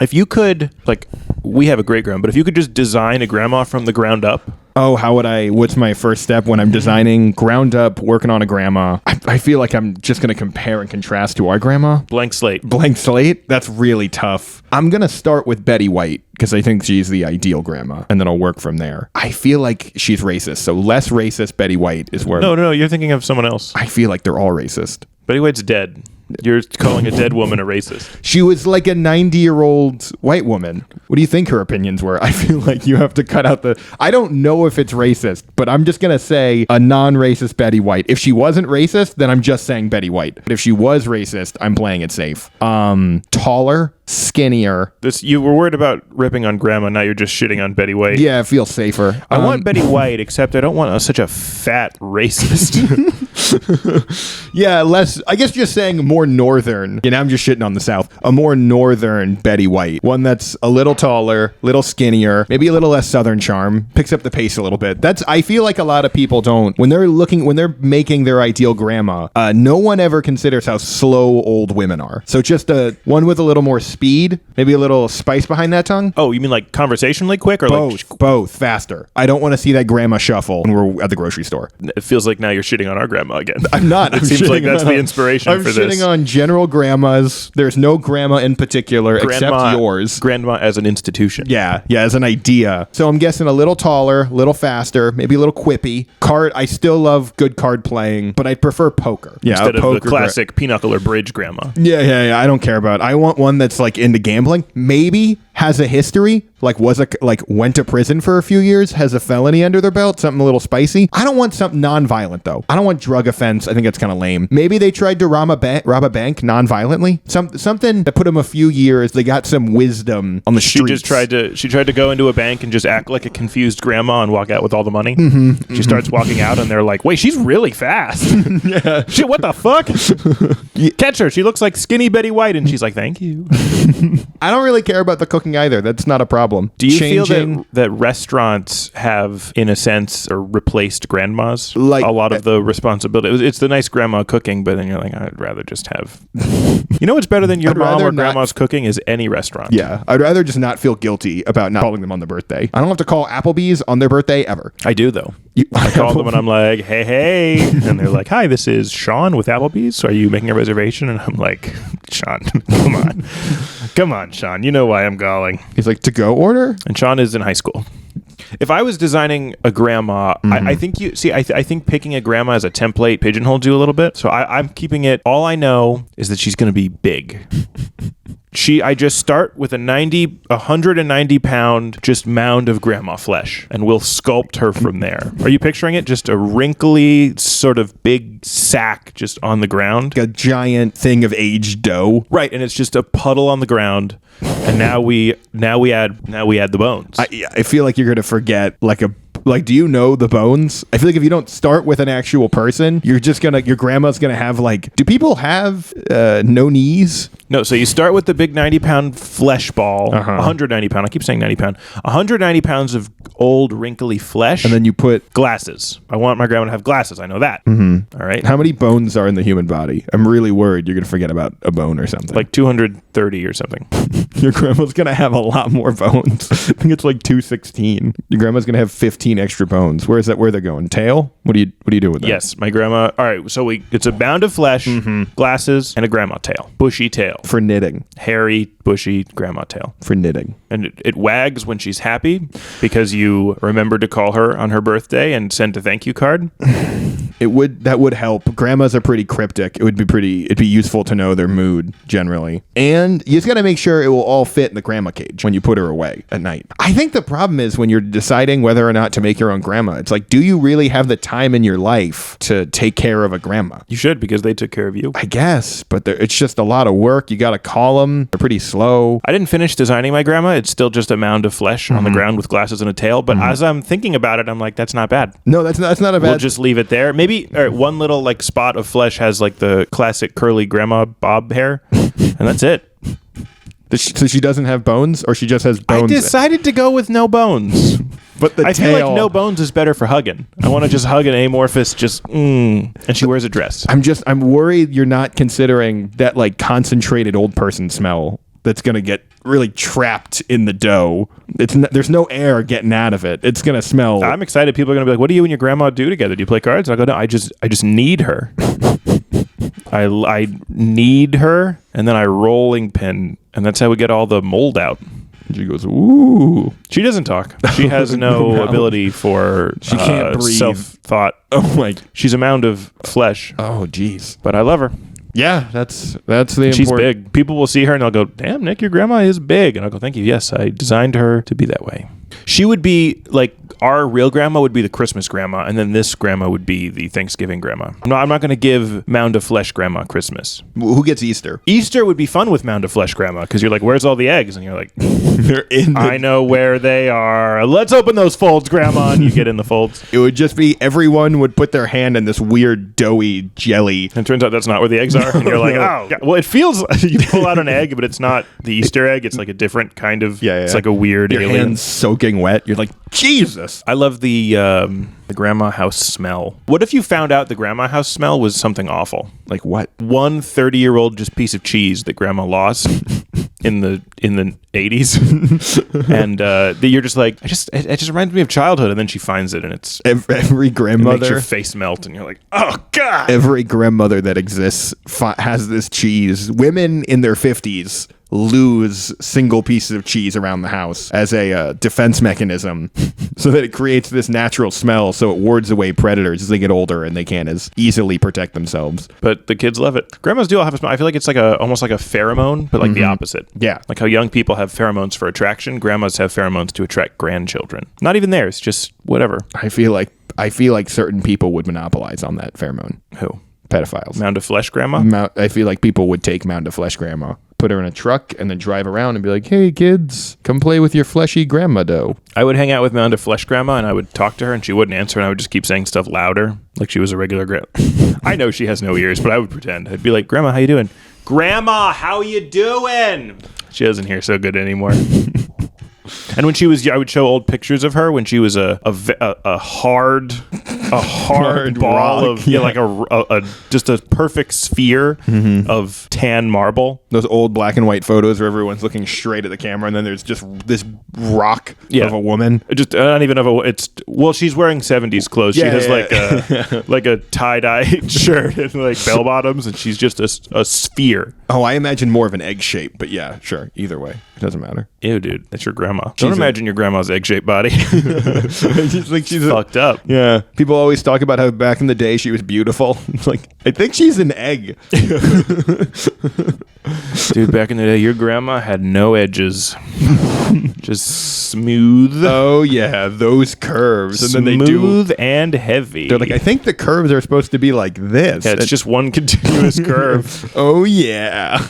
If you could, like, we have a great grandma, but if you could just design a grandma from the ground up. Oh, what's my first step when I'm designing ground up, working on a grandma? I feel like I'm just going to compare and contrast to our grandma. Blank slate. Blank slate? That's really tough. I'm going to start with Betty White because I think she's the ideal grandma, and then I'll work from there. I feel like she's racist, so less racist Betty White is where... No, you're thinking of someone else. I feel like they're all racist. Betty White's dead. You're calling a dead woman a racist. She was like a 90-year-old white woman. What do you think her opinions were? I feel like you have to cut out the... I don't know if it's racist, but I'm just going to say a non-racist Betty White. If she wasn't racist, then I'm just saying Betty White. But if she was racist, I'm playing it safe. Taller, skinnier. You were worried about ripping on grandma, now you're just shitting on Betty White. Yeah, it feels safer. I want Betty White, except I don't want such a fat racist. Yeah, less... I guess just saying more northern. You know, I'm just shitting on the South. A more northern Betty White. One that's a little taller, little skinnier, maybe a little less southern charm. Picks up the pace a little bit. I feel like a lot of people don't... When they're making their ideal grandma, no one ever considers how slow old women are. So just one with a little more speed, maybe a little spice behind that tongue. Oh, you mean like conversationally quick? Or Both, faster. I don't want to see that grandma shuffle when we're at the grocery store. It feels like now you're shitting on our grandma again. I'm not. It seems like that's the inspiration for this. I'm shitting on general grandmas. There's no grandma in particular except yours. Grandma as an institution. Yeah, as an idea. So I'm guessing a little taller, a little faster, maybe a little quippy. I still love good card playing, but I'd prefer poker. Yeah, instead of the classic pinochle or bridge grandma. Yeah. I don't care about it. I want one that's like into gambling. Maybe has a history, went to prison for a few years, has a felony under their belt, something a little spicy. I don't want something non-violent though. I don't want drug offense. I think that's kind of lame. Maybe they tried to rob a bank non-violently. Something that put them a few years. They got some wisdom on the streets. She tried to go into a bank and just act like a confused grandma and walk out with all the money. She starts walking out and they're like, wait, she's really fast. Yeah. Shit, what the fuck? Catch her. She looks like skinny Betty White. And she's like, thank you. I don't really care about the cooking either. That's not a problem. Do you feel that restaurants have, in a sense, or replaced grandmas? Like a lot of the responsibility. It's the nice grandma cooking, but then you're like, I'd rather just have... You know what's better than your mom or grandma's cooking is any restaurant. Yeah. I'd rather just not feel guilty about not calling them on their birthday. I don't have to call Applebee's on their birthday ever. I do, though. I call them and I'm like, hey. And they're like, hi, this is Sean with Applebee's. Are you making a reservation? And I'm like, Sean, come on. Come on, Sean. You know why I'm calling. He's like, to-go order? And Sean is in high school. If I was designing a grandma, I think I think picking a grandma as a template pigeonholes you a little bit. So I'm keeping it. All I know is that she's going to be big. I just start with a 190 pound just mound of grandma flesh, and we'll sculpt her from there. Are you picturing it? Just a wrinkly sort of big sack just on the ground, a giant thing of aged dough, right? And it's just a puddle on the ground. And now we add the bones. I feel like you're gonna forget do you know the bones? I feel like if you don't start with an actual person, your grandma's gonna have do people have no knees? No, so you start with the big 90-pound flesh ball, 190 pound. I keep saying 90 pound. 190 pounds of old wrinkly flesh. And then you put glasses. I want my grandma to have glasses. I know that. Mm-hmm. All right. How many bones are in the human body? I'm really worried you're gonna forget about a bone or something. Like 230 or something. Your grandma's gonna have a lot more bones. I think it's like 216. Your grandma's gonna have 15 extra bones. Where they're going? Tail? What do you do with that? Yes, my grandma. All right, so it's a mound of flesh, glasses, and a grandma tail. Bushy tail. For knitting. Hairy, bushy grandma tail. For knitting. And it wags when she's happy because you remembered to call her on her birthday and send a thank you card. That would help. Grandmas are pretty cryptic. It'd be useful to know their mood generally. And you just got to make sure it will all fit in the grandma cage when you put her away at night. I think the problem is when you're deciding whether or not to make your own grandma, it's like, do you really have the time in your life to take care of a grandma? You should, because they took care of you. I guess, but it's just a lot of work. You got to call them. They're pretty slow. I didn't finish designing my grandma. It's still just a mound of flesh on the ground with glasses and a tail. But as I'm thinking about it, I'm like, that's not bad. No, that's not a bad. We'll just leave it there. Maybe one little spot of flesh has the classic curly grandma bob hair, and that's it. So she doesn't have bones, or she just has bones? I decided to go with no bones. But I feel like no bones is better for hugging. I want to just hug an amorphous, and she wears a dress. I'm worried you're not considering that concentrated old person smell that's going to get really trapped in the dough. There's no air getting out of it. It's going to smell. I'm excited. People are going to be like, what do you and your grandma do together? Do you play cards? And I go, no, I just need her. I need her, and then I rolling pin, and that's how we get all the mold out. She goes, ooh. She doesn't talk. She has no ability for she can't breathe. Self-thought. Oh my. She's a mound of flesh. Oh, geez. But I love her. Yeah, that's the She's big. People will see her and they'll go, damn, Nick, your grandma is big. And I'll go, thank you. Yes, I designed her to be that way. She would be like, our real grandma would be the Christmas grandma, and then this grandma would be the Thanksgiving grandma. No, I'm not going to give mound of flesh grandma Christmas. Who gets Easter? Easter would be fun with mound of flesh grandma, because you're like, where's all the eggs? And you're like, they're in. I know where they are. Let's open those folds, grandma. And you get in the folds. It would just be everyone would put their hand in this weird doughy jelly. And it turns out that's not where the eggs are. And you're like, oh. Yeah. Well, it feels, you pull out an egg, but it's not the Easter egg. It's like a different kind of, it's like a weird your alien. Hands soaking wet. You're like, Jesus. I love the grandma house smell. What if you found out the grandma house smell was something awful? Like what? One 30-year-old just piece of cheese that grandma lost in the 80s. And you're just like, it just reminds me of childhood. And then she finds it and it's every grandmother. It makes your face melt and you're like, oh God. Every grandmother that exists has this cheese. Women in their 50s lose single pieces of cheese around the house as a defense mechanism so that it creates this natural smell so it wards away predators as they get older and they can't as easily protect themselves. But the kids love it. Grandmas do all have a smell. I feel like it's like almost like a pheromone, but like the opposite. Yeah. Like how young people have pheromones for attraction, grandmas have pheromones to attract grandchildren. Not even theirs, just whatever. I feel like certain people would monopolize on that pheromone. Who? Pedophiles. Mound of flesh grandma? I feel like people would take mound of flesh grandma, put her in a truck, and then drive around and be like, hey, kids, come play with your fleshy grandma dough. I would hang out with mound of flesh grandma, and I would talk to her, and she wouldn't answer, and I would just keep saying stuff louder, like she was a regular grandma. I know she has no ears, but I would pretend. I'd be like, Grandma, how you doing? Grandma, how you doing? She doesn't hear so good anymore. And when she was, I would show old pictures of her when she was a hard ball of like a just a perfect sphere of tan marble. Those old black and white photos where everyone's looking straight at the camera, and then there's just this rock of a woman. Just not even of a. She's wearing 70s clothes. She has like a tie-dye shirt and like bell bottoms, and she's just a sphere. Oh, I imagine more of an egg shape, but yeah, sure. Either way, it doesn't matter. Ew, dude, that's your grandma. Don't imagine your grandma's egg-shaped body. she's fucked up. Yeah, people always talk about how back in the day she was beautiful. It's like, I think she's an egg. Dude, back in the day, your grandma had no edges. Just smooth. Oh, yeah, those curves. Smooth and heavy. They're like, I think the curves are supposed to be like this. Yeah, it's just one continuous curve. Oh, yeah.